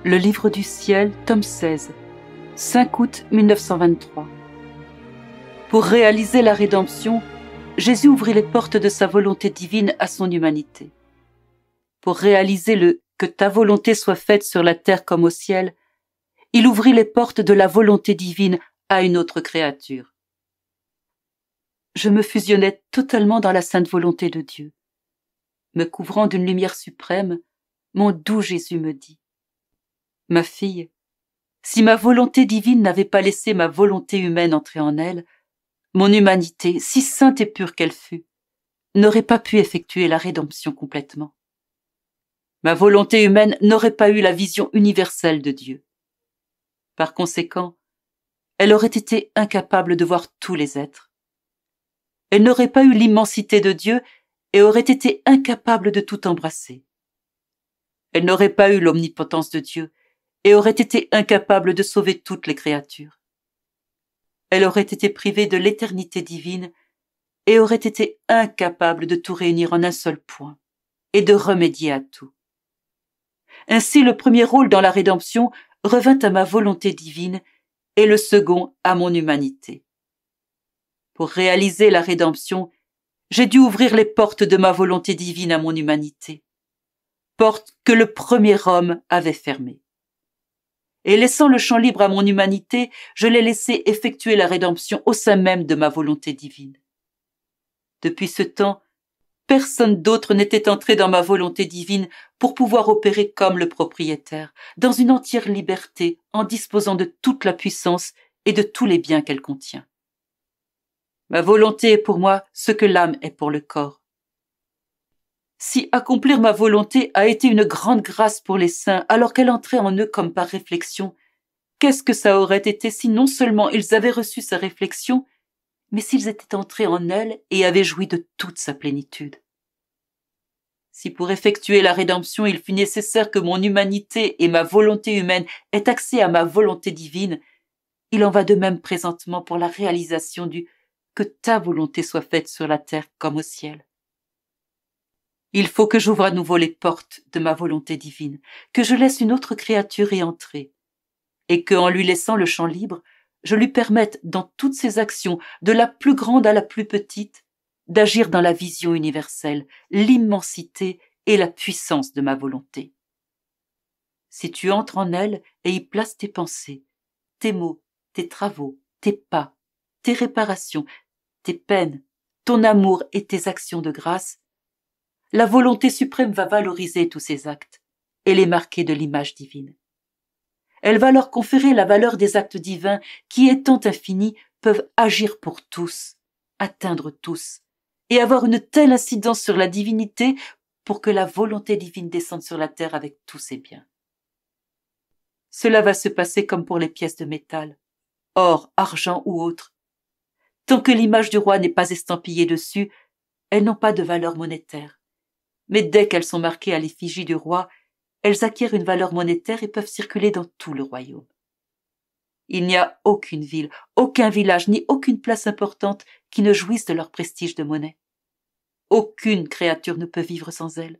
Le Livre du Ciel, tome 16, 5 août 1923. Pour réaliser la rédemption, Jésus ouvrit les portes de sa volonté divine à son humanité. Pour réaliser le « que ta volonté soit faite sur la terre comme au ciel », il ouvrit les portes de la volonté divine à une autre créature. Je me fusionnais totalement dans la sainte volonté de Dieu. Me couvrant d'une lumière suprême, mon doux Jésus me dit: ma fille, si ma volonté divine n'avait pas laissé ma volonté humaine entrer en elle, mon humanité, si sainte et pure qu'elle fût, n'aurait pas pu effectuer la rédemption complètement. Ma volonté humaine n'aurait pas eu la vision universelle de Dieu. Par conséquent, elle aurait été incapable de voir tous les êtres. Elle n'aurait pas eu l'immensité de Dieu et aurait été incapable de tout embrasser. Elle n'aurait pas eu l'omnipotence de Dieu et aurait été incapable de sauver toutes les créatures. Elle aurait été privée de l'éternité divine et aurait été incapable de tout réunir en un seul point et de remédier à tout. Ainsi, le premier rôle dans la rédemption revint à ma volonté divine et le second à mon humanité. Pour réaliser la rédemption, j'ai dû ouvrir les portes de ma volonté divine à mon humanité, portes que le premier homme avait fermées. Et laissant le champ libre à mon humanité, je l'ai laissé effectuer la rédemption au sein même de ma volonté divine. Depuis ce temps, personne d'autre n'était entré dans ma volonté divine pour pouvoir opérer comme le propriétaire, dans une entière liberté, en disposant de toute la puissance et de tous les biens qu'elle contient. Ma volonté est pour moi ce que l'âme est pour le corps. Si accomplir ma volonté a été une grande grâce pour les saints alors qu'elle entrait en eux comme par réflexion, qu'est-ce que ça aurait été si non seulement ils avaient reçu sa réflexion, mais s'ils étaient entrés en elle et avaient joui de toute sa plénitude. Si pour effectuer la rédemption il fut nécessaire que mon humanité et ma volonté humaine aient accès à ma volonté divine, il en va de même présentement pour la réalisation du « que ta volonté soit faite sur la terre comme au ciel ». Il faut que j'ouvre à nouveau les portes de ma volonté divine, que je laisse une autre créature y entrer, et que, en lui laissant le champ libre, je lui permette, dans toutes ses actions, de la plus grande à la plus petite, d'agir dans la vision universelle, l'immensité et la puissance de ma volonté. Si tu entres en elle et y places tes pensées, tes mots, tes travaux, tes pas, tes réparations, tes peines, ton amour et tes actions de grâce, la volonté suprême va valoriser tous ces actes et les marquer de l'image divine. Elle va leur conférer la valeur des actes divins qui, étant infinis, peuvent agir pour tous, atteindre tous, et avoir une telle incidence sur la divinité pour que la volonté divine descende sur la terre avec tous ses biens. Cela va se passer comme pour les pièces de métal, or, argent ou autre. Tant que l'image du roi n'est pas estampillée dessus, elles n'ont pas de valeur monétaire. Mais dès qu'elles sont marquées à l'effigie du roi, elles acquièrent une valeur monétaire et peuvent circuler dans tout le royaume. Il n'y a aucune ville, aucun village, ni aucune place importante qui ne jouisse de leur prestige de monnaie. Aucune créature ne peut vivre sans elles.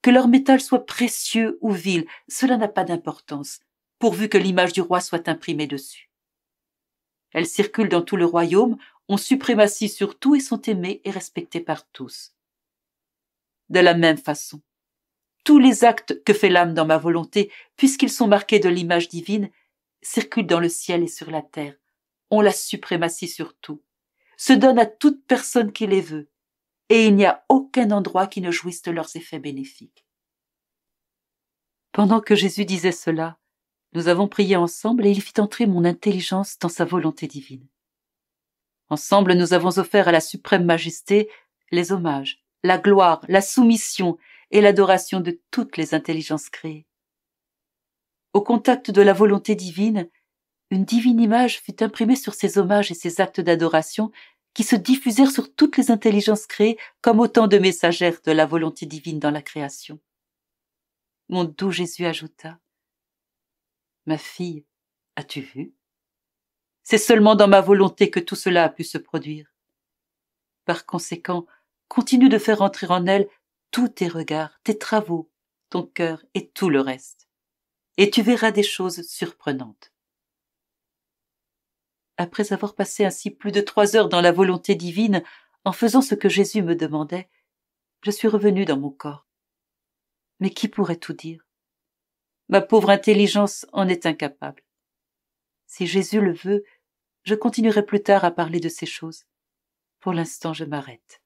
Que leur métal soit précieux ou vil, cela n'a pas d'importance, pourvu que l'image du roi soit imprimée dessus. Elles circulent dans tout le royaume, ont suprématie sur tout et sont aimées et respectées par tous. De la même façon, tous les actes que fait l'âme dans ma volonté, puisqu'ils sont marqués de l'image divine, circulent dans le ciel et sur la terre, ont la suprématie sur tout, se donnent à toute personne qui les veut, et il n'y a aucun endroit qui ne jouisse de leurs effets bénéfiques. Pendant que Jésus disait cela, nous avons prié ensemble et il fit entrer mon intelligence dans sa volonté divine. Ensemble, nous avons offert à la suprême majesté les hommages, la gloire, la soumission et l'adoration de toutes les intelligences créées. Au contact de la volonté divine, une divine image fut imprimée sur ces hommages et ces actes d'adoration qui se diffusèrent sur toutes les intelligences créées comme autant de messagères de la volonté divine dans la création. Mon doux Jésus ajouta: « Ma fille, as-tu vu? C'est seulement dans ma volonté que tout cela a pu se produire. Par conséquent, continue de faire entrer en elle tous tes regards, tes travaux, ton cœur et tout le reste. et tu verras des choses surprenantes. Après avoir passé ainsi plus de 3 heures dans la volonté divine, en faisant ce que Jésus me demandait, je suis revenue dans mon corps. Mais qui pourrait tout dire? Ma pauvre intelligence en est incapable. Si Jésus le veut, je continuerai plus tard à parler de ces choses. Pour l'instant, je m'arrête.